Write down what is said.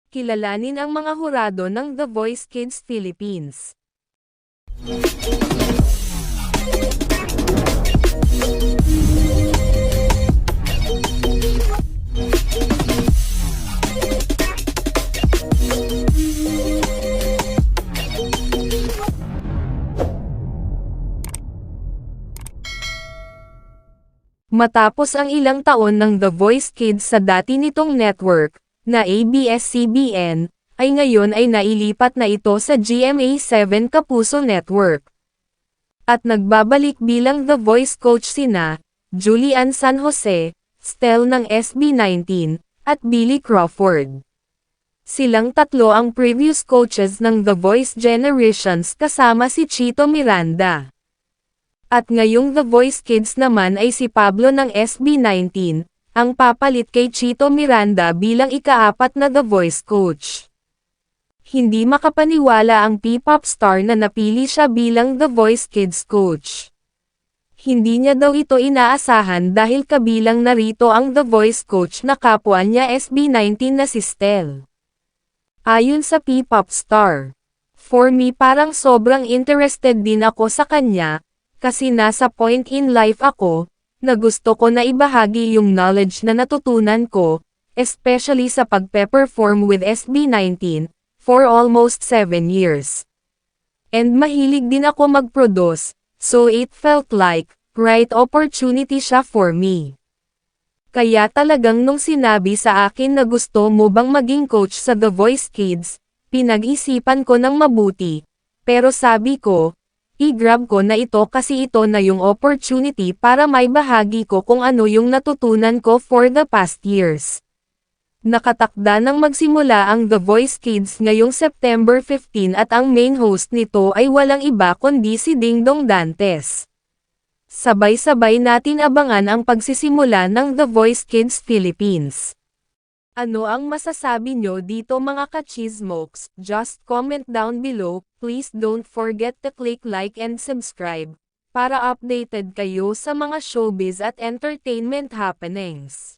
kilalanin ang mga hurado ng The Voice Kids Philippines. Matapos ang ilang taon ng The Voice Kids sa dati nitong network, na ABS-CBN, ay ngayon ay nailipat na ito sa GMA7 Kapuso Network. At nagbabalik bilang The Voice Coach sina, Julian San Jose, Stel ng SB19, at Billy Crawford. Silang tatlo ang previous coaches ng The Voice Generations kasama si Chito Miranda. At ngayong The Voice Kids naman ay si Pablo ng SB19, ang papalit kay Chito Miranda bilang ika-4 na The Voice Coach. Hindi makapaniwala ang P-pop star na napili siya bilang The Voice Kids Coach. Hindi niya daw ito inaasahan dahil kabilang narito ang The Voice Coach na kapwa niya SB19 na si Stel. Ayon sa P-pop star, "For me parang sobrang interested din ako sa kanya, kasi nasa point in life ako, na gusto ko na ibahagi yung knowledge na natutunan ko, especially sa pagpe-perform with SB19, for almost 7 years. And mahilig din ako mag-produce, so it felt like, right opportunity siya for me. Kaya talagang nung sinabi sa akin na gusto mo bang maging coach sa The Voice Kids, pinag-isipan ko ng mabuti, pero sabi ko, i-grab ko na ito kasi ito na yung opportunity para may bahagi ko kung ano yung natutunan ko for the past years." Nakatakda nang magsimula ang The Voice Kids ngayong September 15 at ang main host nito ay walang iba kundi si Dingdong Dantes. Sabay-sabay natin abangan ang pagsisimula ng The Voice Kids Philippines. Ano ang masasabi nyo dito mga ka-chismokes? Just comment down below, please don't forget to click like and subscribe, para updated kayo sa mga showbiz at entertainment happenings.